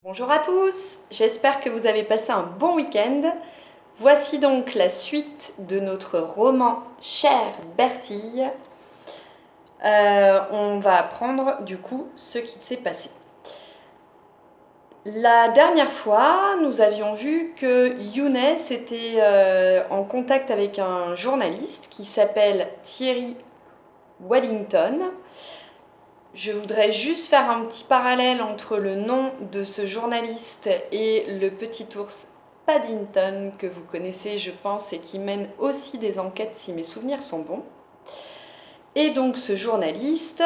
Bonjour à tous, j'espère que vous avez passé un bon week-end. Voici donc la suite de notre roman Chère Bertille. On va apprendre du coup ce qui s'est passé. La dernière fois, nous avions vu que Younes était en contact avec un journaliste qui s'appelle Thierry Wellington. Je voudrais juste faire un petit parallèle entre le nom de ce journaliste et le petit ours Paddington que vous connaissez, je pense, et qui mène aussi des enquêtes si mes souvenirs sont bons. Et donc ce journaliste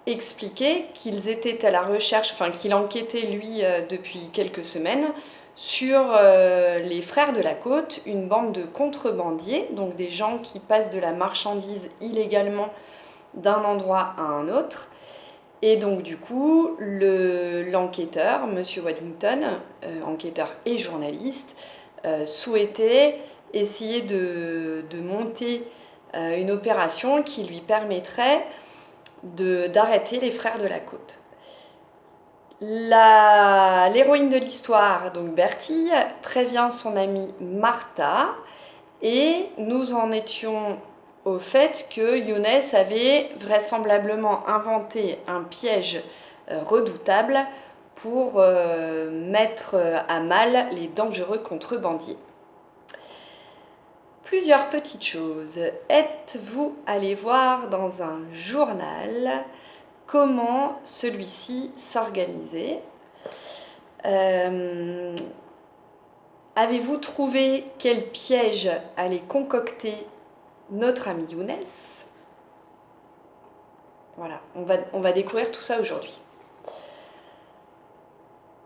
expliquait qu'ils étaient à la recherche, enfin qu'il enquêtait lui depuis quelques semaines sur les Frères de la Côte, une bande de contrebandiers, donc des gens qui passent de la marchandise illégalement d'un endroit à un autre. Et donc du coup, l'enquêteur, Monsieur Waddington, enquêteur et journaliste, souhaitait essayer de monter une opération qui lui permettrait d'arrêter les Frères de la Côte. L'héroïne de l'histoire, donc Bertille, prévient son amie Martha et nous en étions au fait que Younes avait vraisemblablement inventé un piège redoutable pour mettre à mal les dangereux contrebandiers. Plusieurs petites choses. Êtes-vous allé voir dans un journal comment celui-ci s'organisait ? Avez-vous trouvé quel piège allait concocter notre ami Younes? Voilà, on va découvrir tout ça aujourd'hui.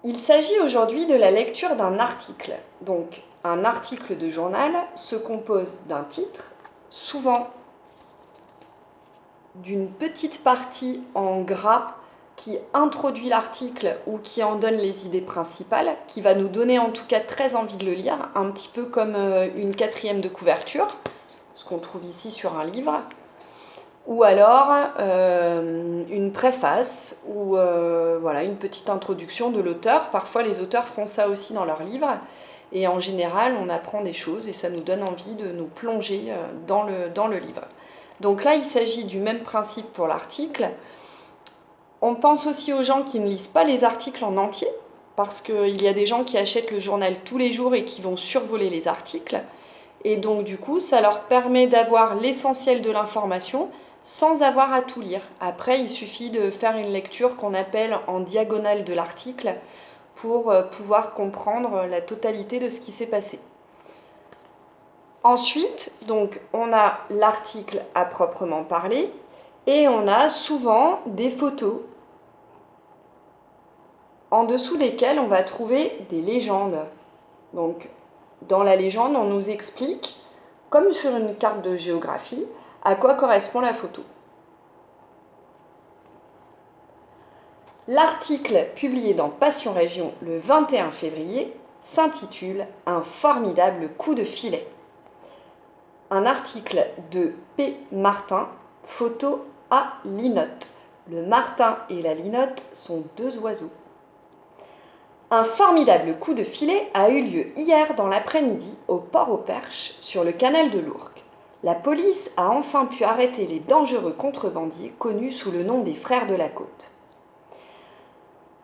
Il s'agit aujourd'hui de la lecture d'un article. Donc, un article de journal se compose d'un titre, souvent d'une petite partie en gras qui introduit l'article ou qui en donne les idées principales, qui va nous donner en tout cas très envie de le lire, un petit peu comme une quatrième de couverture, ce qu'on trouve ici sur un livre, ou alors une préface ou voilà, une petite introduction de l'auteur. Parfois les auteurs font ça aussi dans leurs livres et en général on apprend des choses et ça nous donne envie de nous plonger dans le livre. Donc là il s'agit du même principe pour l'article. On pense aussi aux gens qui ne lisent pas les articles en entier parce qu'il y a des gens qui achètent le journal tous les jours et qui vont survoler les articles. Et donc du coup, ça leur permet d'avoir l'essentiel de l'information sans avoir à tout lire. Après, il suffit de faire une lecture qu'on appelle en diagonale de l'article pour pouvoir comprendre la totalité de ce qui s'est passé. Ensuite, donc, on a l'article à proprement parler et on a souvent des photos en dessous desquelles on va trouver des légendes. Donc, dans la légende, on nous explique, comme sur une carte de géographie, à quoi correspond la photo. L'article publié dans Passion Région le 21 février s'intitule « Un formidable coup de filet ». Un article de P. Martin, photo à linotte. Le martin et la linotte sont deux oiseaux. Un formidable coup de filet a eu lieu hier dans l'après-midi au Port-au-Perche, sur le canal de l'Ourcq. La police a enfin pu arrêter les dangereux contrebandiers connus sous le nom des Frères de la Côte.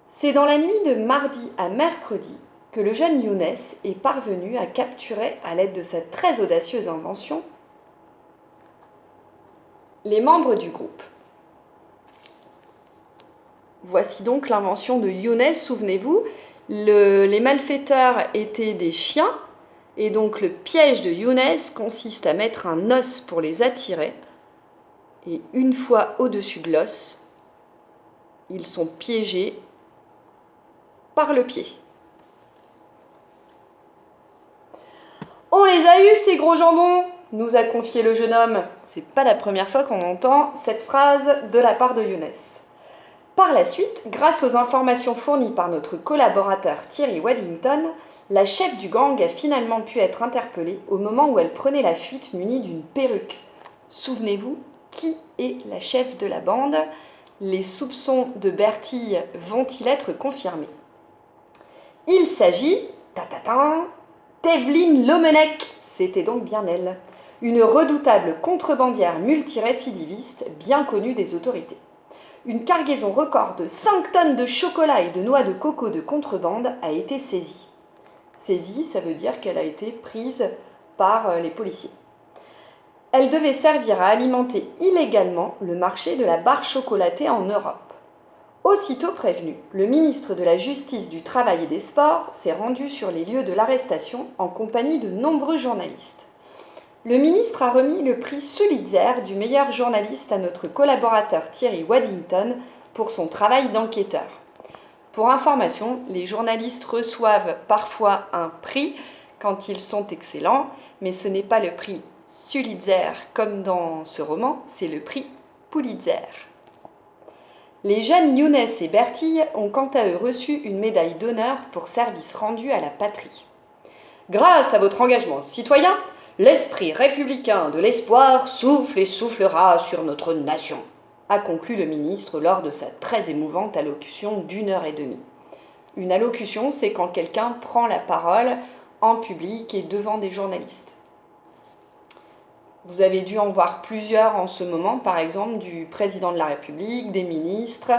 C'est dans la nuit de mardi à mercredi que le jeune Younes est parvenu à capturer, à l'aide de sa très audacieuse invention, les membres du groupe. Voici donc l'invention de Younes, souvenez-vous. Les malfaiteurs étaient des chiens, et donc le piège de Younes consiste à mettre un os pour les attirer, et une fois au-dessus de l'os, ils sont piégés par le pied. On les a eus, ces gros jambons, nous a confié le jeune homme. C'est pas la première fois qu'on entend cette phrase de la part de Younes. Par la suite, grâce aux informations fournies par notre collaborateur Thierry Wellington, la chef du gang a finalement pu être interpellée au moment où elle prenait la fuite munie d'une perruque. Souvenez-vous, qui est la chef de la bande? Les soupçons de Bertille vont-ils être confirmés? Il s'agit, d'Evelyn Lomenech, c'était donc bien elle, une redoutable contrebandière multirécidiviste bien connue des autorités. Une cargaison record de 5 tonnes de chocolat et de noix de coco de contrebande a été saisie. Saisie, ça veut dire qu'elle a été prise par les policiers. Elle devait servir à alimenter illégalement le marché de la barre chocolatée en Europe. Aussitôt prévenu, le ministre de la Justice, du Travail et des Sports s'est rendu sur les lieux de l'arrestation en compagnie de nombreux journalistes. Le ministre a remis le prix Pulitzer du meilleur journaliste à notre collaborateur Thierry Waddington pour son travail d'enquêteur. Pour information, les journalistes reçoivent parfois un prix quand ils sont excellents, mais ce n'est pas le prix Pulitzer comme dans ce roman, c'est le prix Pulitzer. Les jeunes Younes et Bertille ont quant à eux reçu une médaille d'honneur pour service rendu à la patrie. Grâce à votre engagement citoyen, l'esprit républicain de l'espoir souffle et soufflera sur notre nation, a conclu le ministre lors de sa très émouvante allocution d'1h30. Une allocution, c'est quand quelqu'un prend la parole en public et devant des journalistes. Vous avez dû en voir plusieurs en ce moment, par exemple du président de la République, des ministres,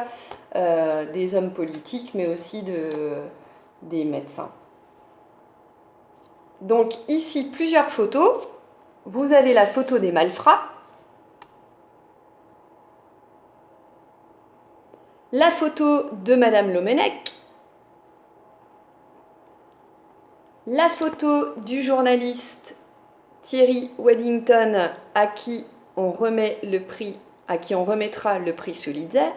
des hommes politiques, mais aussi des médecins. Donc ici, plusieurs photos. Vous avez la photo des malfrats, la photo de Madame Lomenech, la photo du journaliste Thierry Waddington à qui on remettra le prix Pulitzer.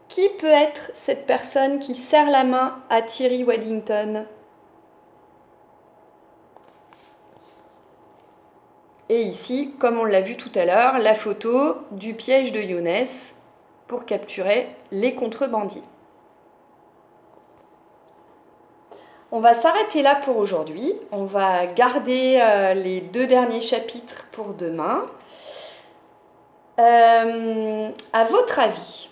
Qui peut être cette personne qui serre la main à Thierry Waddington? Et ici, comme on l'a vu tout à l'heure, la photo du piège de Younes pour capturer les contrebandiers. On va s'arrêter là pour aujourd'hui. On va garder les 2 derniers chapitres pour demain. À votre avis,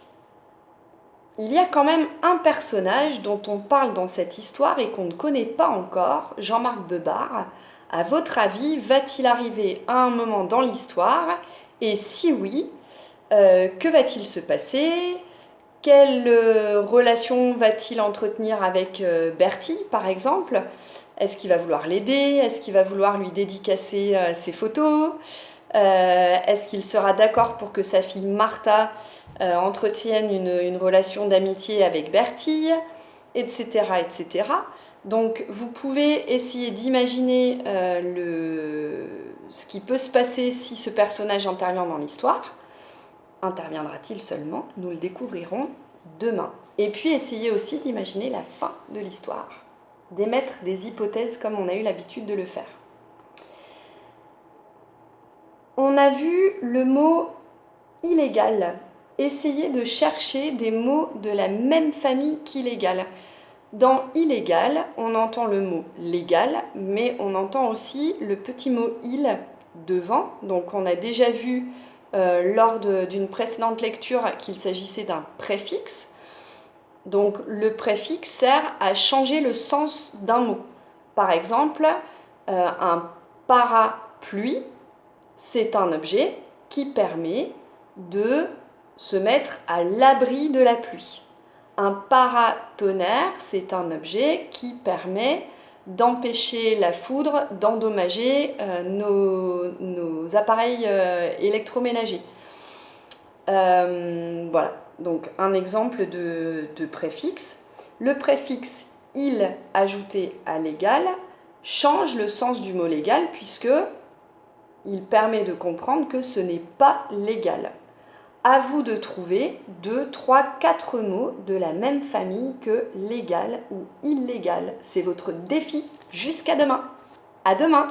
il y a quand même un personnage dont on parle dans cette histoire et qu'on ne connaît pas encore, Jean-Marc Beubare. À votre avis, va-t-il arriver à un moment dans l'histoire? Et si oui, que va-t-il se passer? Quelle relation va-t-il entretenir avec Bertille, par exemple? Est-ce qu'il va vouloir l'aider? Est-ce qu'il va vouloir lui dédicacer ses photos? Est-ce qu'il sera d'accord pour que sa fille Martha entretienne une relation d'amitié avec Bertille, etc., etc. Donc vous pouvez essayer d'imaginer ce qui peut se passer si ce personnage intervient dans l'histoire. Interviendra-t-il seulement? Nous le découvrirons demain. Et puis essayez aussi d'imaginer la fin de l'histoire, d'émettre des hypothèses comme on a eu l'habitude de le faire. On a vu le mot illégal. Essayez de chercher des mots de la même famille qu'illégal. Dans illégal, on entend le mot légal, mais on entend aussi le petit mot il devant. Donc on a déjà vu lors d'une précédente lecture qu'il s'agissait d'un préfixe. Donc le préfixe sert à changer le sens d'un mot. Par exemple, un parapluie, c'est un objet qui permet de se mettre à l'abri de la pluie. Un paratonnerre, c'est un objet qui permet d'empêcher la foudre d'endommager nos appareils électroménagers. Voilà, donc un exemple de préfixe. Le préfixe « il » ajouté à « légal » change le sens du mot « légal » puisque il permet de comprendre que ce n'est pas légal. À vous de trouver 2, 3, 4 mots de la même famille que légal ou illégal. C'est votre défi jusqu'à demain. À demain!